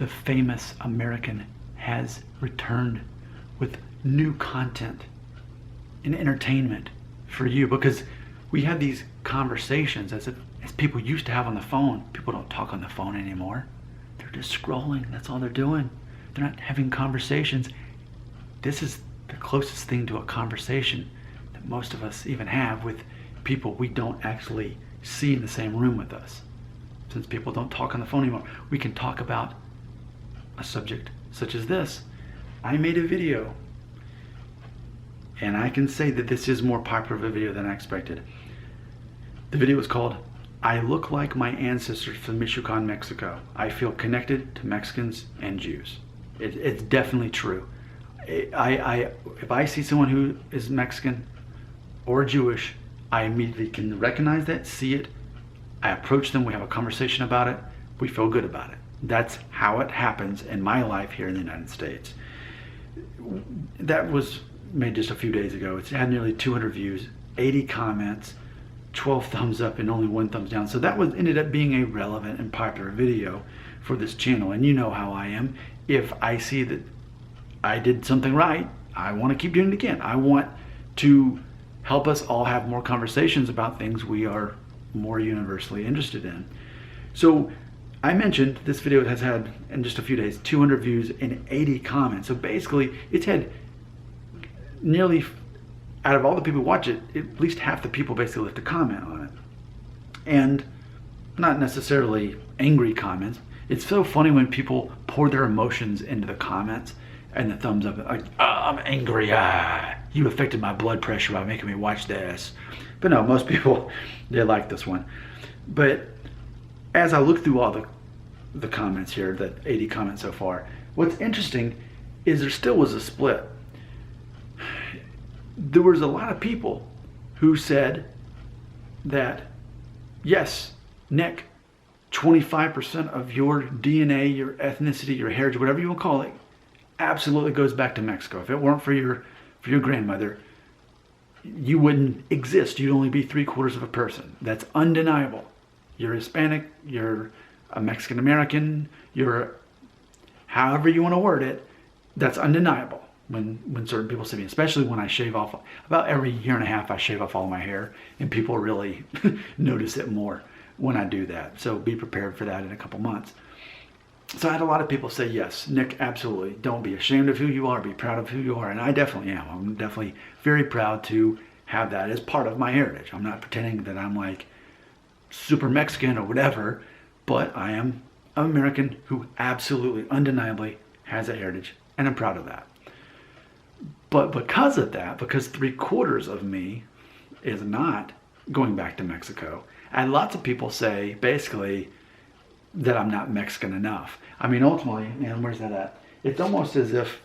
the famous American has returned with new content and entertainment for you, because we have these conversations as people used to have on the phone. People don't talk on the phone anymore. They're just scrolling. That's all they're doing. They're not having conversations. This is the closest thing to a conversation that most of us even have with people we don't actually see in the same room with us. Since people don't talk on the phone anymore, we can talk about a subject such as this. I made a video, and I can say that this is more popular of a video than I expected. The video is called, "I Look Like My Ancestors from Michoacan, Mexico. I Feel Connected to Mexicans and Jews." It's definitely true. If I see someone who is Mexican or Jewish, I immediately can recognize that, see it. I approach them, we have a conversation about it, we feel good about it. That's how it happens in my life here in the United States. That was made just a few days ago. It's had nearly 200 views, 80 comments, 12 thumbs up, and only 1 thumbs down. So that ended up being a relevant and popular video for this channel. And you know how I am. If I see that I did something right, I want to keep doing it again. I want to help us all have more conversations about things we are more universally interested in. So I mentioned this video has had, in just a few days, 200 views and 80 comments. So basically, it's had nearly, out of all the people who watch it, at least half the people basically left a comment on it. And not necessarily angry comments. It's so funny when people pour their emotions into the comments and the thumbs up, like, "Oh, I'm angry, you affected my blood pressure by making me watch this." But no, most people, they like this one. But as I look through all the comments here, the 80 comments so far, what's interesting is there still was a split. There was a lot of people who said that, yes, Nick, 25% of your DNA, your ethnicity, your heritage, whatever you want to call it, absolutely goes back to Mexico. If it weren't for your grandmother, you wouldn't exist. You'd only be 3/4 of a person. That's undeniable. You're Hispanic, you're a Mexican American, you're however you want to word it, that's undeniable when certain people see me, especially when I shave off. About every year and a half I shave off all my hair, and people really notice it more when I do that. So be prepared for that in a couple months. So I had a lot of people say, yes, Nick, absolutely. Don't be ashamed of who you are. Be proud of who you are. And I definitely am. I'm definitely very proud to have that as part of my heritage. I'm not pretending that I'm like super Mexican or whatever, but I am an American who absolutely, undeniably has a heritage, and I'm proud of that. But because of that, because 3/4 of me is not going back to Mexico, and lots of people say, basically, that I'm not Mexican enough. I mean, ultimately, man, where's that at? It's almost as if,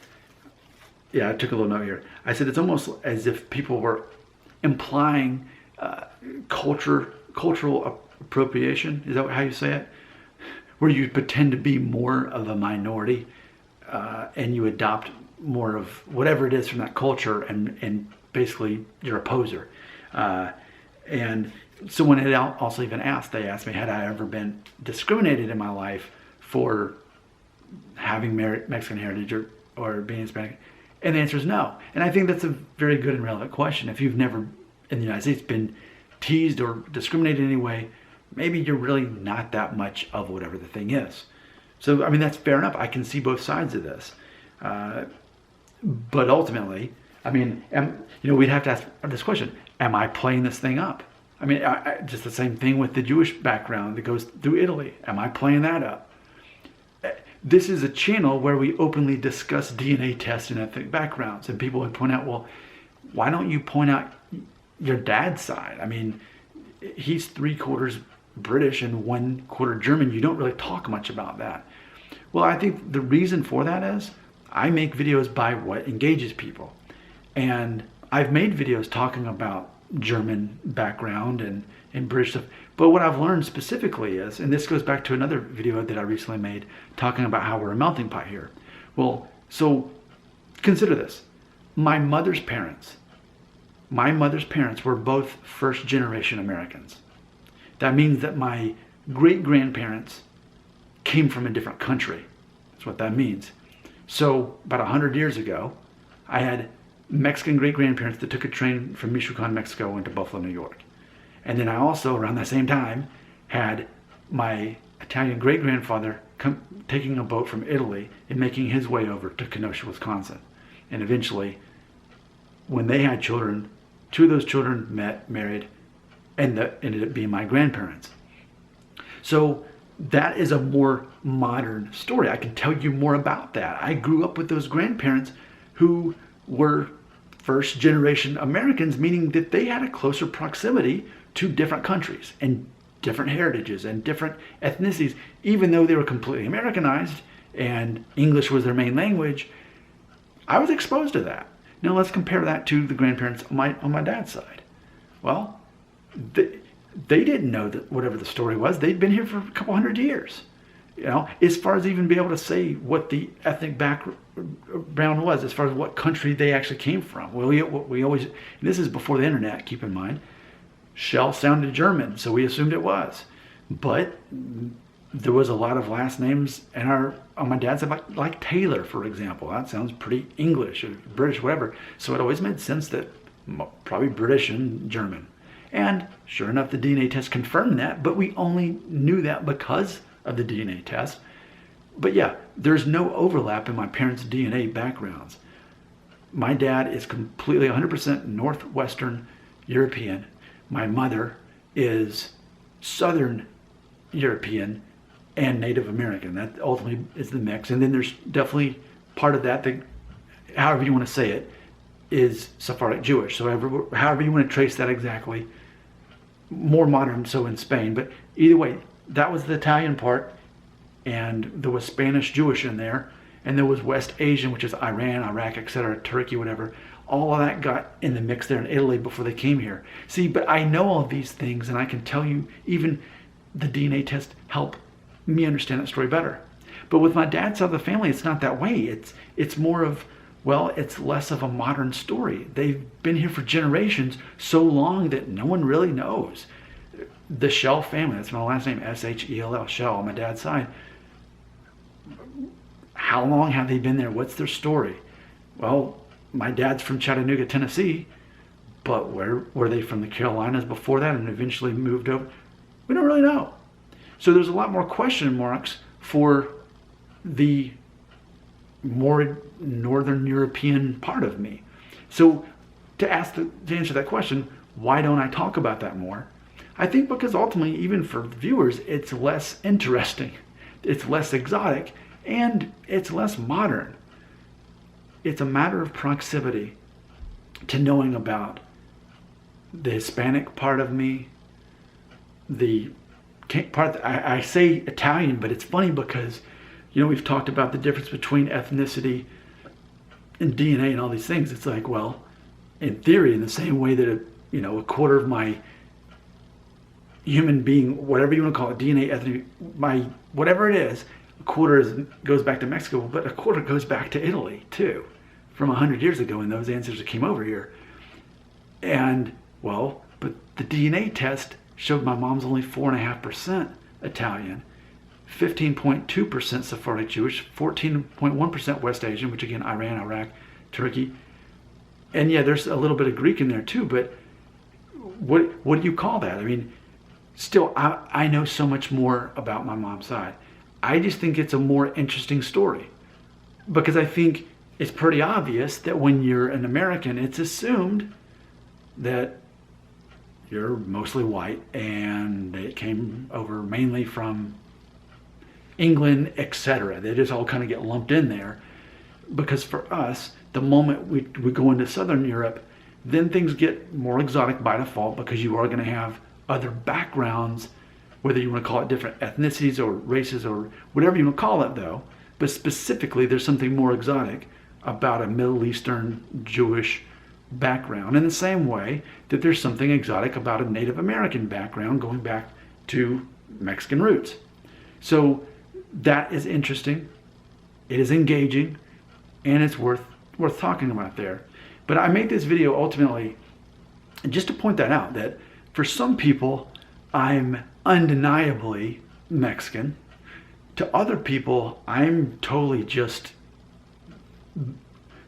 yeah, I took a little note here. I said it's almost as if people were implying cultural appropriation. Is that how you say it? Where you pretend to be more of a minority and you adopt more of whatever it is from that culture, and basically you're a poser. And someone had also even asked, they asked me, had I ever been discriminated in my life for having Mexican heritage or being Hispanic? And the answer is no. And I think that's a very good and relevant question. If you've never in the United States been teased or discriminated in any way, maybe you're really not that much of whatever the thing is. So, I mean, that's fair enough. I can see both sides of this. But ultimately, I mean, we'd have to ask this question, am I playing this thing up? I mean, just the same thing with the Jewish background that goes through Italy. Am I playing that up? This is a channel where we openly discuss DNA tests and ethnic backgrounds. And people would point out, well, why don't you point out your dad's side? I mean, he's 3/4 British and 1/4 German. You don't really talk much about that. Well, I think the reason for that is I make videos by what engages people. And I've made videos talking about German background and British stuff. But what I've learned specifically is, and this goes back to another video that I recently made talking about how we're a melting pot here. Well, so consider this. My mother's parents were both first generation Americans. That means that my great grandparents came from a different country. That's what that means. So about 100 years ago, I had Mexican great-grandparents that took a train from Michoacan, Mexico, went to Buffalo, New York. And then I also, around that same time, had my Italian great-grandfather taking a boat from Italy and making his way over to Kenosha, Wisconsin. And eventually, when they had children, two of those children met, married, and that ended up being my grandparents. So that is a more modern story. I can tell you more about that. I grew up with those grandparents who were first generation Americans, meaning that they had a closer proximity to different countries and different heritages and different ethnicities, even though they were completely Americanized and English was their main language. I was exposed to that. Now let's compare that to the grandparents on my dad's side. Well, they didn't know that whatever the story was. They'd been here for a couple hundred years. As far as even be able to say what the ethnic background was, as far as what country they actually came from. We always, and this is before the internet, keep in mind, Shell sounded German, so we assumed it was. But there was a lot of last names on my dad's side, like Taylor, for example. That sounds pretty English or British, whatever. So it always made sense that probably British and German. And sure enough, the DNA test confirmed that, but we only knew that because of the DNA test. But yeah, there's no overlap in my parents' DNA backgrounds. My dad is completely 100% Northwestern European. My mother is Southern European and Native American. That ultimately is the mix. And then there's definitely part of that, however you want to say it, is Sephardic Jewish. So however you want to trace that exactly, more modern so in Spain. But either way, that was the Italian part, and there was Spanish Jewish in there, and there was West Asian, which is Iran, Iraq, etc., Turkey, whatever. All of that got in the mix there in Italy before they came here. See, but I know all these things, and I can tell you, even the DNA test helped me understand that story better. But with my dad's side of the family, it's not that way. It's more of, well, it's less of a modern story. They've been here for generations, so long that no one really knows. The Shell family, that's my last name, S-H-E-L-L, Shell, on my dad's side. How long have they been there? What's their story? Well, my dad's from Chattanooga, Tennessee, but where were they from the Carolinas before that and eventually moved over? We don't really know. So there's a lot more question marks for the more Northern European part of me. So to answer that question, why don't I talk about that more? I think because ultimately, even for viewers, it's less interesting, it's less exotic, and it's less modern. It's a matter of proximity to knowing about the Hispanic part of me, the part that I say Italian, but it's funny because, we've talked about the difference between ethnicity and DNA and all these things. It's like, well, in theory, in the same way that a quarter of my human being, whatever you want to call it, DNA, ethnic, my whatever it is, a quarter goes back to Mexico, but a quarter goes back to Italy too, from 100 years ago when those ancestors came over here. And well, but the DNA test showed my mom's only 4.5% Italian, 15.2% Sephardic Jewish, 14.1% West Asian, which again, Iran, Iraq, Turkey. And yeah, there's a little bit of Greek in there too, but what do you call that? I mean, still, I know so much more about my mom's side. I just think it's a more interesting story because I think it's pretty obvious that when you're an American, it's assumed that you're mostly white and it came over mainly from England, etc. They just all kind of get lumped in there because for us, the moment we go into Southern Europe, then things get more exotic by default because you are going to have other backgrounds, whether you want to call it different ethnicities or races or whatever you want to call it though, but specifically there's something more exotic about a Middle Eastern Jewish background in the same way that there's something exotic about a Native American background going back to Mexican roots. So that is interesting, it is engaging, and it's worth talking about there. But I made this video ultimately just to point that out, that for some people I'm undeniably Mexican, to other people, I'm totally just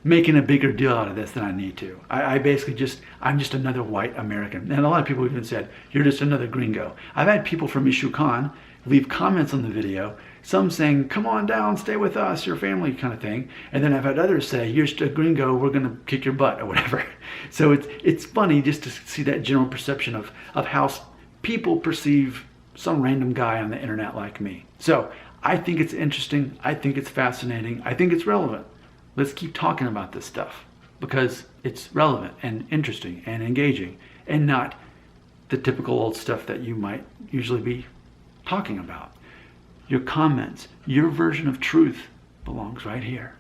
making a bigger deal out of this than I need to. I basically I'm just another white American. And a lot of people even said, you're just another gringo. I've had people from Michoacan leave comments on the video, some saying, come on down, stay with us, your family kind of thing. And then I've had others say, you're just a gringo, we're gonna kick your butt or whatever. So it's funny just to see that general perception of how people perceive some random guy on the internet like me. So I think it's interesting, I think it's fascinating, I think it's relevant. Let's keep talking about this stuff because it's relevant and interesting and engaging and not the typical old stuff that you might usually be talking about. Your comments, your version of truth belongs right here.